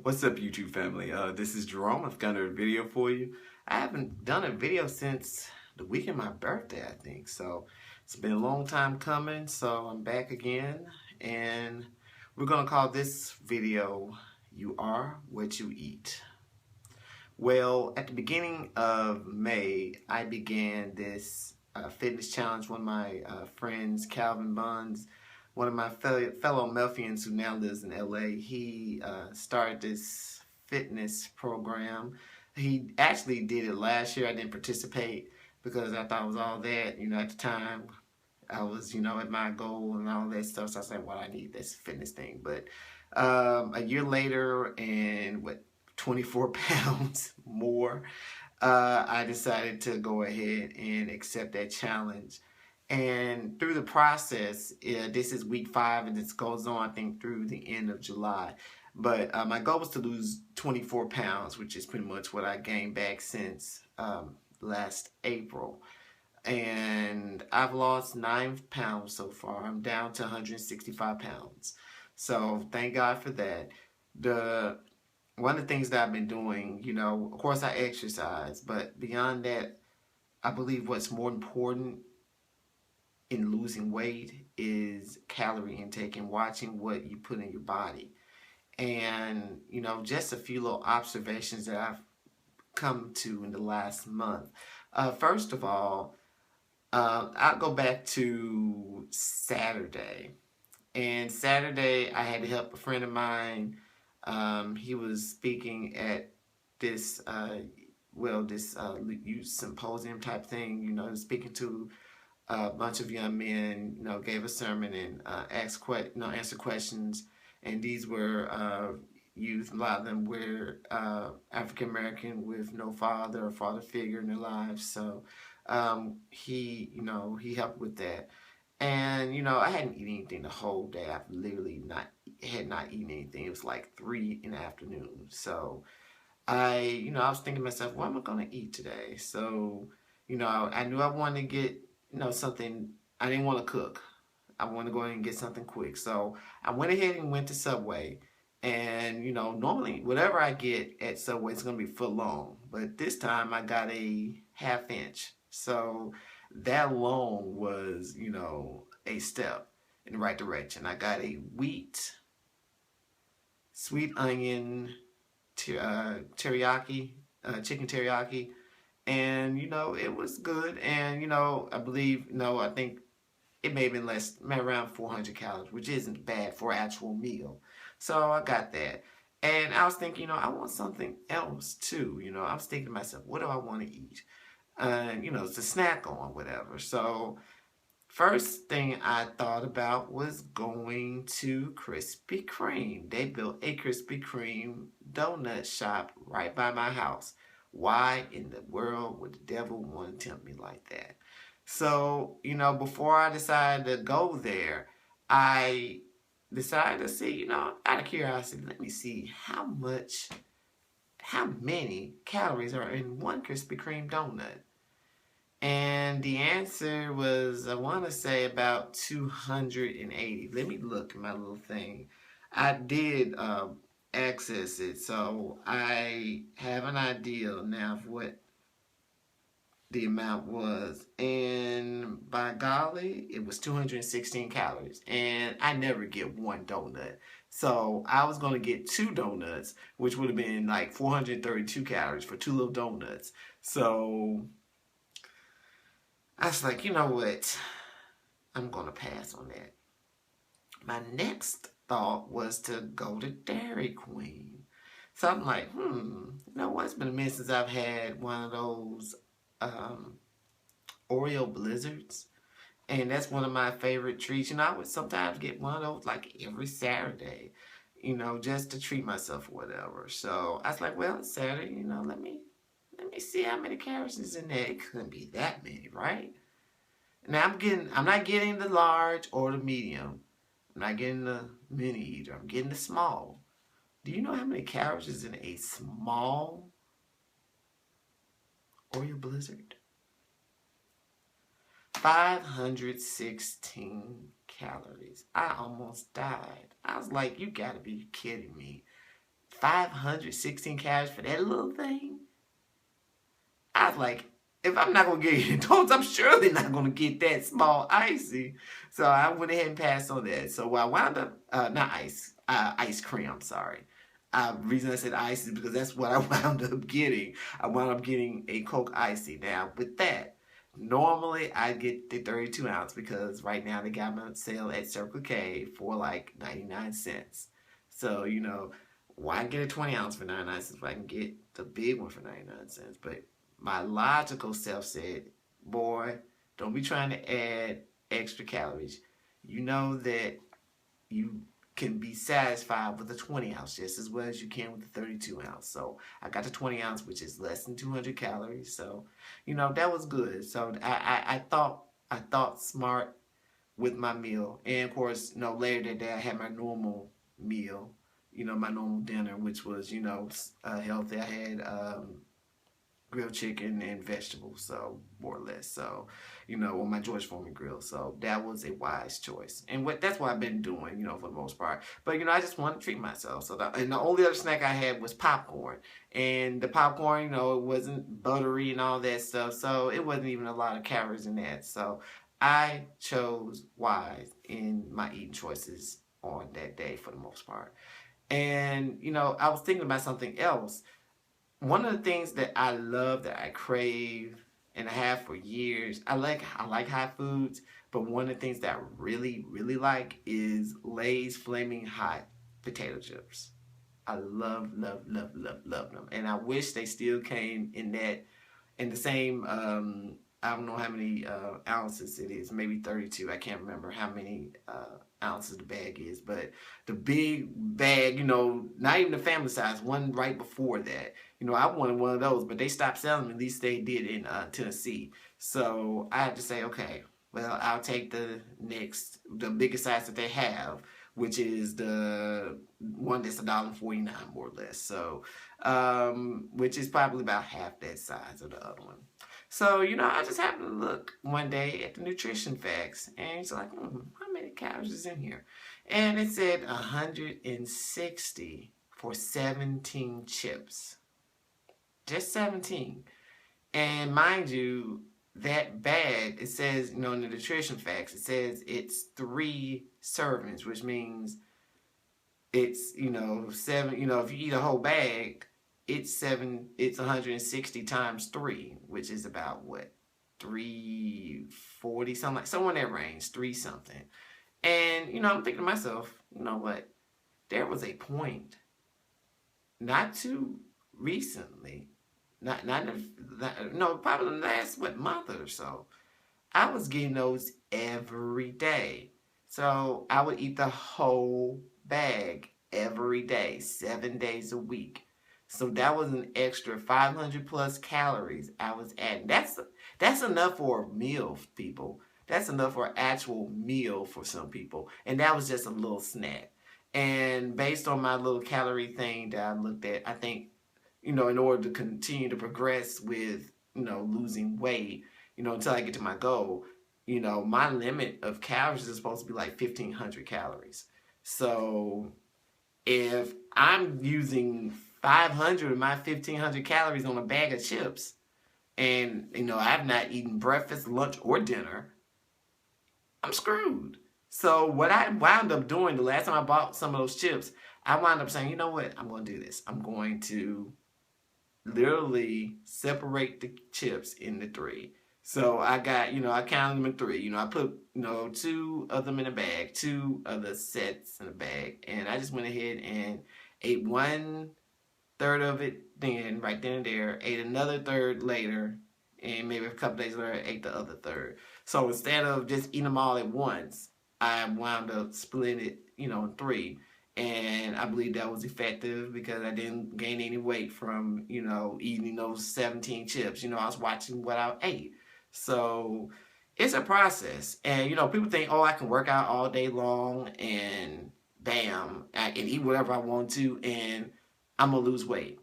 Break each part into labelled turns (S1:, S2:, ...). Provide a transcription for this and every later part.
S1: What's up, YouTube family? This is Jerome. I've got a video for you. I haven't done a video since the week of my birthday, I think. So it's been a long time coming. So I'm back again, and we're gonna call this video "You Are What You Eat." Well, at the beginning of May, I began this fitness challenge. One of my friends, Calvin Buns, one of my fellow Melfians who now lives in LA, he started this fitness program. He actually did it last year. I didn't participate because I thought it was all that, at the time. I was, at my goal and all that stuff. So I said, well, I need this fitness thing. But a year later, and 24 pounds more, I decided to go ahead and accept that challenge. And through the process, this is week 5, and this goes on, I think, through the end of July. But my goal was to lose 24 pounds, which is pretty much what I gained back since last April. And I've lost 9 pounds so far. I'm down to 165 pounds. So thank God for that. One of the things that I've been doing, of course I exercise, but beyond that, I believe what's more important in losing weight is calorie intake and watching what you put in your body. And, just a few little observations that I've come to in the last month. First of all, I'll go back to Saturday. And Saturday, I had to help a friend of mine. He was speaking at this, youth symposium type thing, speaking to a bunch of young men, gave a sermon and answered questions. And these were youth. A lot of them were African American with no father or father figure in their lives. So he helped with that. And I hadn't eaten anything the whole day. I've literally had not eaten anything. It was like 3 in the afternoon. So I was thinking to myself, what am I gonna eat today? So I knew I wanted to get something. I didn't want to cook. I wanted to go ahead and get something quick. So I went ahead and went to Subway. And normally whatever I get at Subway is gonna be foot long, but this time I got a 1/2 inch. So that long was, a step in the right direction. I got a wheat, sweet onion, teriyaki, chicken teriyaki, and it was good. And I believe, I think it may have been around 400 calories, which isn't bad for an actual meal. So I got that. And I was thinking, I want something else too. I was thinking to myself, what do I want to eat? And, it's a snack on, whatever. So first thing I thought about was going to Krispy Kreme. They built a Krispy Kreme donut shop right by my house. Why in the world would the devil want to tempt me like that? So, before I decided to go there, I decided to see, out of curiosity, let me see how many calories are in one Krispy Kreme donut. And the answer was, I want to say about 280. Let me look at my little thing. I did access it, so I have an idea now of what the amount was. And by golly, it was 216 calories. And I never get one donut. So I was going to get 2 donuts, which would have been like 432 calories for 2 little donuts. So I was like, you know what? I'm going to pass on that. My next thought was to go to Dairy Queen. So I'm like, what? It's been a minute since I've had one of those Oreo Blizzards. And that's one of my favorite treats. I would sometimes get one of those like every Saturday, just to treat myself or whatever. So I was like, well, it's Saturday, let me see how many calories is in there. It couldn't be that many, right? Now I'm not getting the large or the medium. I'm not getting the mini either. I'm getting the small. Do you know how many calories is in a small Oreo Blizzard? 516 calories. I almost died. I was like, you gotta be kidding me. 516 calories for that little thing. I was like, if I'm not going to get those, I'm surely not going to get that small icy. So I went ahead and passed on that. So I wound up, not ice cream, I'm sorry. The reason I said ice is because that's what I wound up getting. I wound up getting a Coke Icy. Now, with that, normally I get the 32 ounce because right now they got them on sale at Circle K for like 99 cents. So, why get a 20 ounce for 99 cents if I can get the big one for 99 cents? But my logical self said, boy, don't be trying to add extra calories. You know that you can be satisfied with a 20 ounce just as well as you can with the 32 ounce. So I got the 20 ounce, which is less than 200 calories. So, that was good. So I thought smart with my meal. And of course, later that day I had my normal meal, my normal dinner, which was, healthy. I had grilled chicken and vegetables, so more or less. So, on my George Foreman grill. So that was a wise choice, and that's what I've been doing, for the most part. But I just wanted to treat myself. So and the only other snack I had was popcorn, and the popcorn, it wasn't buttery and all that stuff, so it wasn't even a lot of calories in that. So I chose wise in my eating choices on that day for the most part. And I was thinking about something else. One of the things that I love, that I crave, and I have for years, I like hot foods, but one of the things that I really, really like is Lay's Flaming Hot potato chips. I love, love, love, love, love them. And I wish they still came in the same, I don't know how many ounces it is, maybe 32. I can't remember how many ounces the bag is, but the big bag, not even the family size, one right before that. I wanted one of those, but they stopped selling them. At least they did in Tennessee. So I had to say, okay, well, I'll take the biggest size that they have, which is the one that's $1.49 more or less. So, which is probably about half that size of the other one. So, I just happened to look one day at the nutrition facts, and it's like, how many calories is in here? And it said 160 for 17 chips. Just 17. And mind you, that bag, it says, in the nutrition facts, it says it's 3 servings, which means it's, 7, if you eat a whole bag, it's 160 times 3, which is about what? 340, something like, somewhere in that range, 3 something. And, I'm thinking to myself, you know what? There was a point, not too recently, probably the last, month or so, I was getting those every day. So I would eat the whole bag every day, 7 days a week. So that was an extra 500 plus calories I was adding. That's enough for a meal, people. That's enough for an actual meal for some people. And that was just a little snack. And based on my little calorie thing that I looked at, I think, in order to continue to progress with, losing weight, until I get to my goal, my limit of calories is supposed to be like 1,500 calories. So if I'm using 500 of my 1,500 calories on a bag of chips, and, I've not eaten breakfast, lunch, or dinner, I'm screwed. So what I wound up doing the last time I bought some of those chips, I wound up saying, you know what, I'm going to do this. I'm going to literally separate the chips into 3. So I got, I counted them in 3. I put, 2 of them in a bag, 2 of the sets in a bag. And I just went ahead and ate 1/3 of it then, right then and there, ate another third later, and maybe a couple days later, ate the other third. So instead of just eating them all at once, I wound up splitting it, in 3. And I believe that was effective because I didn't gain any weight from, eating those 17 chips. I was watching what I ate. So it's a process. And, people think, oh, I can work out all day long and bam, I can eat whatever I want to and I'm going to lose weight.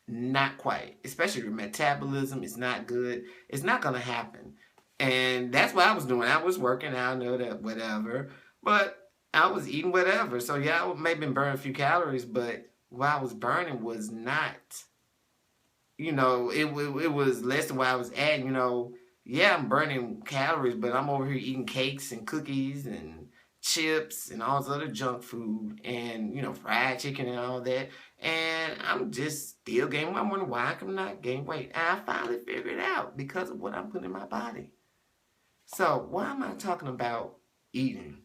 S1: Not quite. Especially your metabolism is not good. It's not going to happen. And that's what I was doing. I was working out, whatever. But I was eating whatever. So yeah, I maybe burn a few calories, but what I was burning was not, it was less than what I was at, Yeah, I'm burning calories, but I'm over here eating cakes and cookies and chips and all this other junk food and, fried chicken and all that. And I'm just still gaining weight. I'm wondering why I can not gain weight. And I finally figured it out because of what I'm putting in my body. So why am I talking about eating?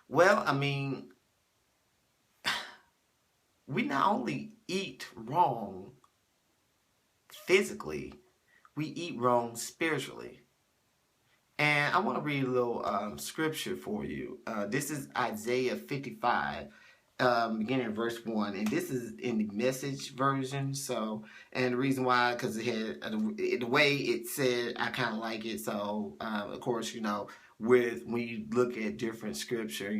S1: Well, I mean, we not only eat wrong physically, we eat wrong spiritually. And I want to read a little scripture for you. This is Isaiah 55, beginning in verse 1. And this is in the Message version. So, and the reason why, because it had the way it said, I kind of like it. So, of course, when you look at different scripture,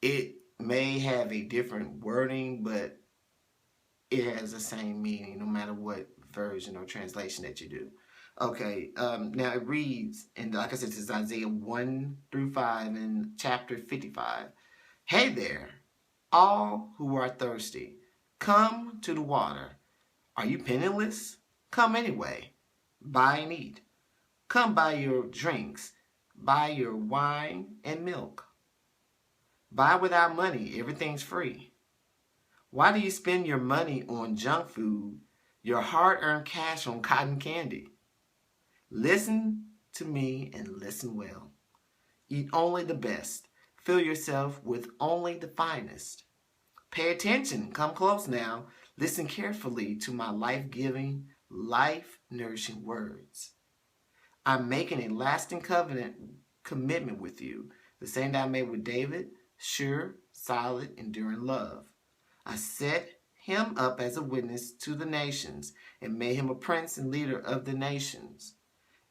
S1: it may have a different wording, but it has the same meaning no matter what version or translation that you do. Okay, now it reads, and like I said, this is Isaiah 1 through 5 in chapter 55. Hey there, all who are thirsty, come to the water. Are you penniless? Come anyway. Buy and eat. Come buy your drinks. Buy your wine and milk. Buy without money. Everything's free. Why do you spend your money on junk food, your hard-earned cash on cotton candy? Listen to me and listen well. Eat only the best. Fill yourself with only the finest. Pay attention. Come close now. Listen carefully to my life-giving, life-nourishing words. I'm making a lasting commitment with you, the same that I made with David, sure, solid, enduring love. I set him up as a witness to the nations and made him a prince and leader of the nations.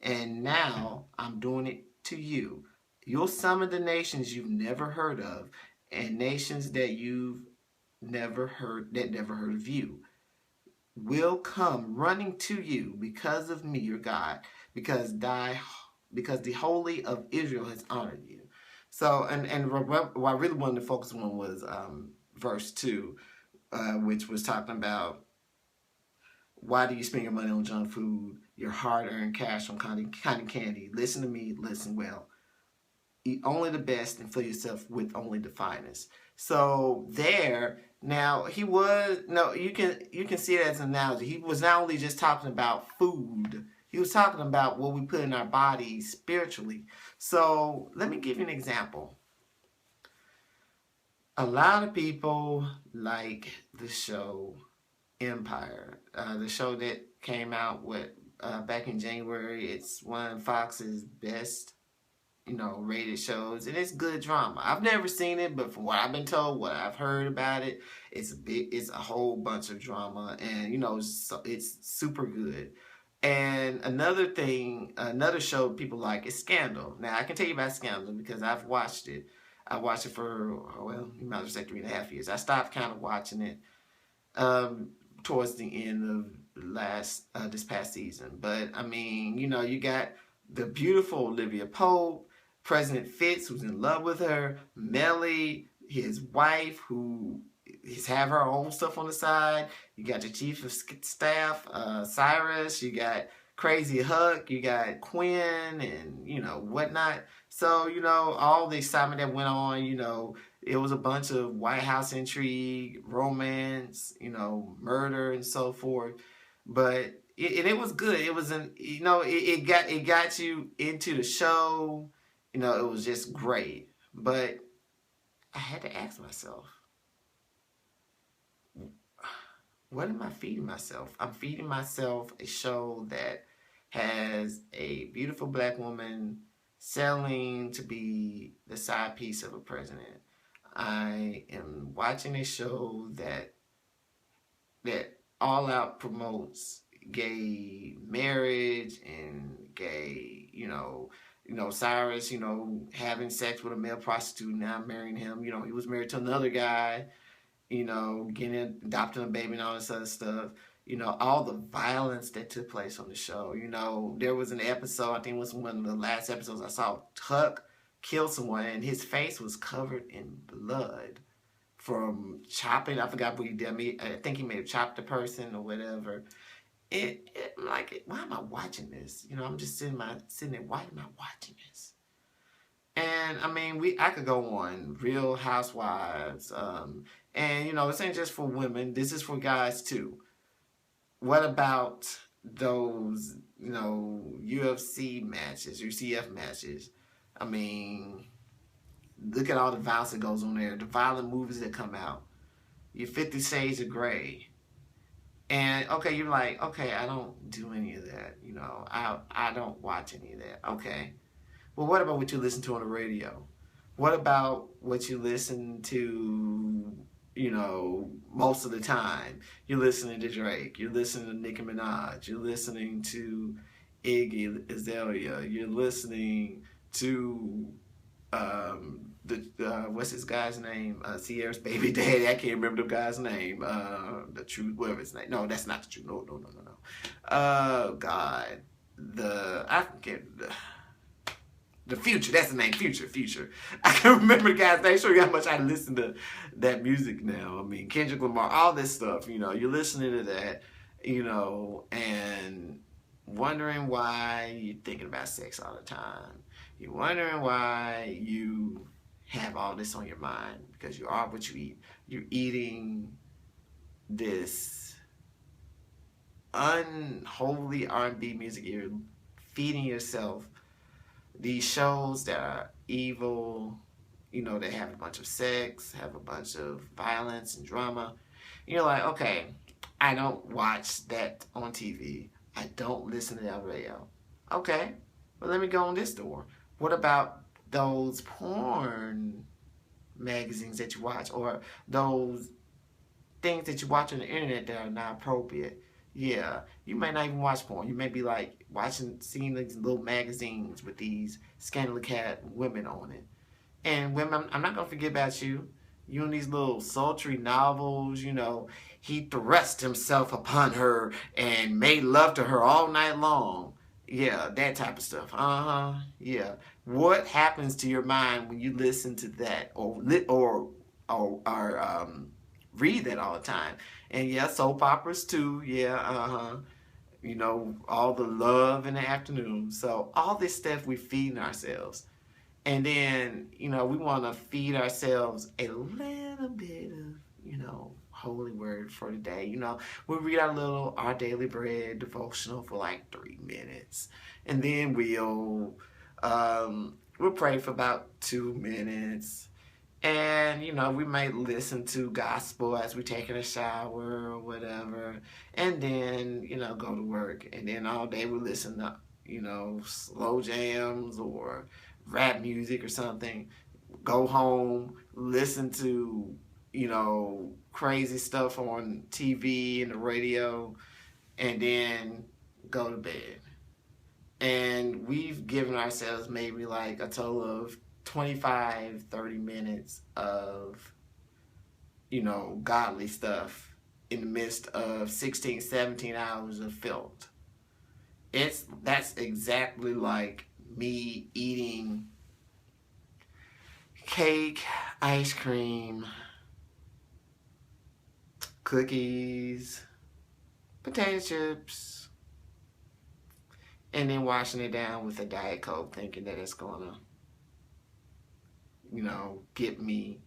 S1: And now I'm doing it to you. You'll summon the nations you've never heard of and nations that you've never heard of you will come running to you because of me, your God, because the Holy of Israel has honored you. So, and what I really wanted to focus on was verse 2, which was talking about, why do you spend your money on junk food, your hard-earned cash on cotton candy? Listen to me, listen well. Eat only the best and fill yourself with only the finest. So there, now you can see it as an analogy. He was not only just talking about food, he was talking about what we put in our bodies spiritually. So let me give you an example. A lot of people like the show Empire, the show that came out back in January. It's one of Fox's best, rated shows, and it's good drama. I've never seen it, but from what I've been told, what I've heard about it, it's a whole bunch of drama, and it's super good. And another show people like is Scandal. Now I can tell you about Scandal because I've watched it. I watched it for, well, you might as well say 3.5 years. I stopped kind of watching it towards the end of this past season. But I mean, you got the beautiful Olivia Pope, President Fitz, who's in love with her, Melly, his wife, who is have her own stuff on the side. You got the chief of staff, Cyrus. You got Crazy Huck. You got Quinn, and whatnot. So all the excitement that went on. It was a bunch of White House intrigue, romance, murder, and so forth. But it was good. It was it got you into the show. It was just great. But I had to ask myself, what am I feeding myself? I'm feeding myself a show that has a beautiful black woman selling to be the side piece of a president. I am watching a show that all out promotes gay marriage and gay, Cyrus, having sex with a male prostitute, now marrying him. He was married to another guy, adopting a baby and all this other stuff. All the violence that took place on the show. There was an episode, I think it was one of the last episodes I saw, Huck killed someone and his face was covered in blood from chopping. I forgot what he did. I think he may have chopped the person or whatever. I'm like, why am I watching this? You know, I'm just sitting there. Why am I watching this? And I mean, I could go on. Real Housewives, and you know, this ain't just for women. This is for guys too. What about those, you know, UFC matches, UCF matches? I mean, look at all the violence that goes on there, the violent movies that come out. Your 50 Shades of Grey. And okay, you're like, okay, I don't do any of that. You know, I don't watch any of that. Okay. Well, what about what you listen to on the radio? What about what you listen to, you know, most of the time? You're listening to Drake. You're listening to Nicki Minaj. You're listening to Iggy Azalea. You're listening to what's his guy's name? Sierra's baby daddy. I can't remember the guy's name. The Truth, whatever his name. No, that's not the Truth. No. God, I forget the Future. That's the name. Future. I can't remember the guy's name. Show you how much I listen to that music now. I mean, Kendrick Lamar, all this stuff. You know, you're listening to that. You know, and wondering why you're thinking about sex all the time. You're wondering why you have all this on your mind because you are what you eat. You're eating this unholy R&B music. You're feeding yourself these shows that are evil, you know, they have a bunch of sex, have a bunch of violence and drama. You're like, okay, I don't watch that on TV. I don't listen to that on radio. Okay, well, let me go on this door. What about those porn magazines that you watch or those things that you watch on the internet that are not appropriate? Yeah, you may not even watch porn. You may be like seeing these little magazines with these scantily clad women on it. And women, I'm not going to forget about you. You in these little sultry novels, you know, he thrust himself upon her and made love to her all night long. Yeah, that type of stuff. Yeah. What happens to your mind when you listen to that or read that all the time? And yeah, soap operas too. Yeah, you know, all the love in the afternoon. So all this stuff we're feeding ourselves. And then, you know, we want to feed ourselves a little bit of, you know, holy word for the day. You know, we read our daily bread devotional for like 3 minutes. And then we'll pray for about 2 minutes. And, you know, we might listen to gospel as we're taking a shower or whatever. And then, you know, go to work. And then all day we listen to, you know, slow jams or rap music or something. Go home, listen to, you know, crazy stuff on TV and the radio. And then go to bed. And we've given ourselves maybe like a total of 25, 30 minutes of, you know, godly stuff in the midst of 16, 17 hours of filth. That's exactly like me eating cake, ice cream, cookies, potato chips, and then washing it down with a Diet Coke thinking that it's gonna, you know, get me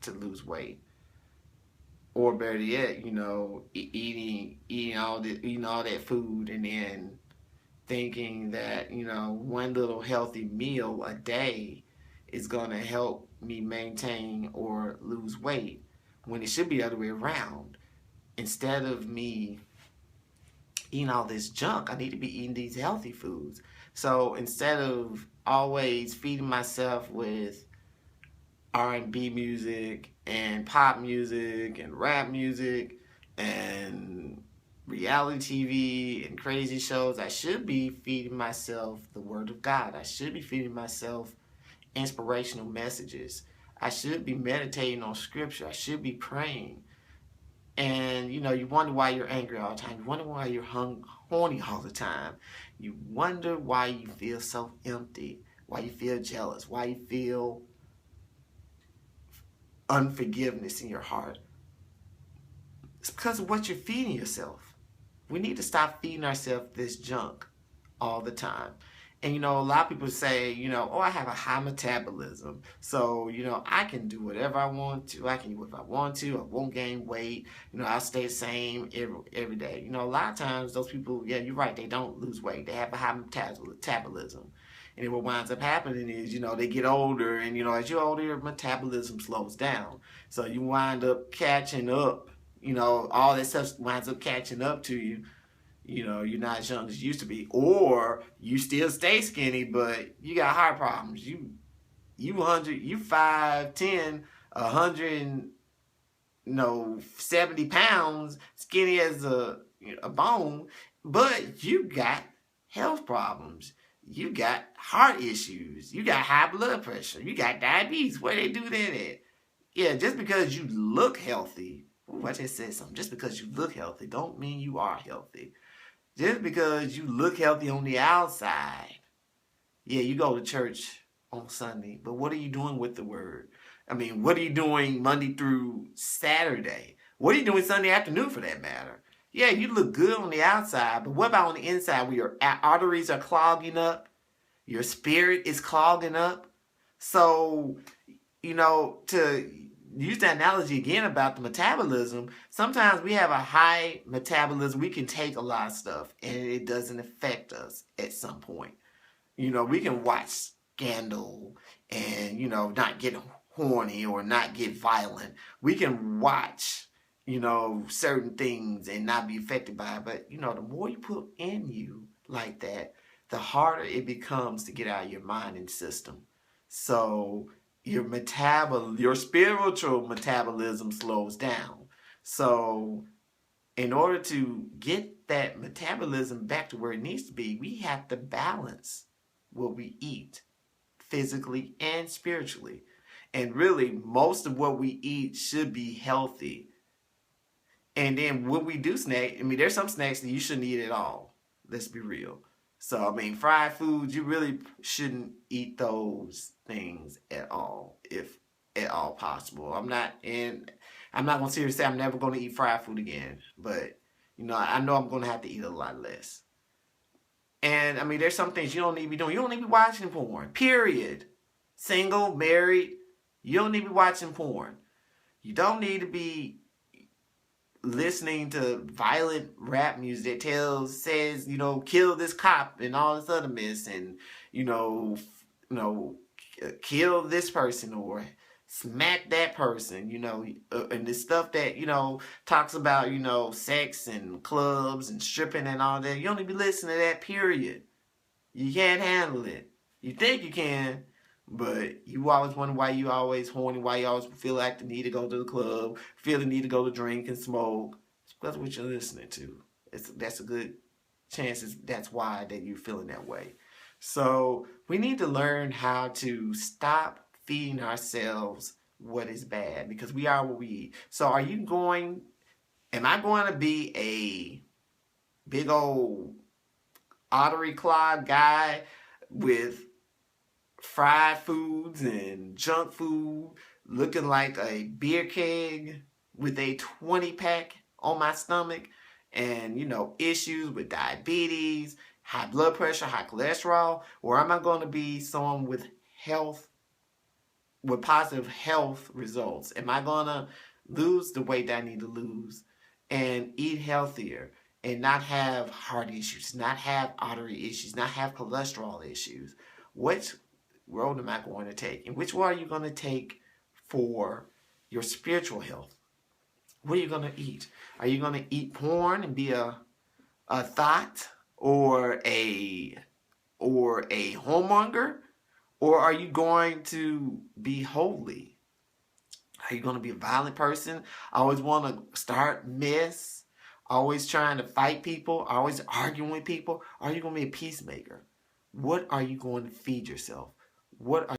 S1: to lose weight. Or better yet, you know, eating all that food and then thinking that, you know, one little healthy meal a day is gonna help me maintain or lose weight when it should be the other way around. Instead of me eating all this junk, I need to be eating these healthy foods. So instead of always feeding myself with R&B music and pop music and rap music and reality TV and crazy shows, I should be feeding myself the Word of God. I should be feeding myself inspirational messages. I should be meditating on Scripture. I should be praying. And, you know, you wonder why you're angry all the time. You wonder why you're horny all the time. You wonder why you feel so empty, why you feel jealous, why you feel unforgiveness in your heart. It's because of what you're feeding yourself. We need to stop feeding ourselves this junk all the time. And, a lot of people say, oh, I have a high metabolism. So, I can do whatever I want to. I can eat whatever I want to. I won't gain weight. I'll stay the same every day. A lot of times those people, yeah, you're right, they don't lose weight. They have a high metabolism. And what winds up happening is, they get older. And, as you're older, your metabolism slows down. So you wind up catching up. All that stuff winds up catching up to you. You're not as young as you used to be, or you still stay skinny, but you got heart problems. You 5'10", 170 pounds, skinny as a bone, but you got health problems. You got heart issues. You got high blood pressure. You got diabetes. Where they do that at? Yeah, just because you look healthy. Ooh, I just said something. Just because you look healthy don't mean you are healthy. Just because you look healthy on the outside, yeah, you go to church on Sunday, but what are you doing with the word? I mean, what are you doing Monday through Saturday? What are you doing Sunday afternoon for that matter? Yeah, you look good on the outside, but what about on the inside where your arteries are clogging up? Your spirit is clogging up? So, to use that analogy again about the metabolism, sometimes we have a high metabolism. We can take a lot of stuff and it doesn't affect us at some point. We can watch scandal and, not get horny or not get violent. We can watch, certain things and not be affected by it. But, the more you put in you like that, the harder it becomes to get out of your mind and system. So your spiritual metabolism slows down. So in order to get that metabolism back to where it needs to be, we have to balance what we eat physically and spiritually. And really, most of what we eat should be healthy. And then when we do snack, there's some snacks that you shouldn't eat at all. Let's be real. So, fried foods, you really shouldn't eat those things at all, if at all possible. I'm not going to seriously say I'm never going to eat fried food again. But, I know I'm going to have to eat a lot less. And, there's some things you don't need to be doing. You don't need to be watching porn, period. Single, married, you don't need to be watching porn. You don't need to be listening to violent rap music that says, kill this cop and all this other mess, and kill this person or smack that person, and the stuff that talks about sex and clubs and stripping and all that. You don't need to be listening to that, period. You can't handle it. You think you can, but you always wonder why you always horny, why you always feel like the need to go to the club, feel the need to go to drink and smoke. It's because of what you're listening to. That's a good chance that's why that you're feeling that way. So we need to learn how to stop feeding ourselves what is bad, because we are what we eat. So am I going to be a big old artery clog guy with fried foods and junk food, looking like a beer keg with a 20-pack on my stomach, and issues with diabetes, high blood pressure, high cholesterol? Or am I going to be someone with positive health results? Am I going to lose the weight that I need to lose and eat healthier and not have heart issues, not have artery issues, not have cholesterol issues? Which road am I going to take? And which one are you going to take for your spiritual health? What are you going to eat? Are you going to eat porn and be a thought or a whoremonger? Or are you going to be holy? Are you going to be a violent person? Always want to start mess? Always trying to fight people? Always arguing with people? Are you going to be a peacemaker? What are you going to feed yourself? What are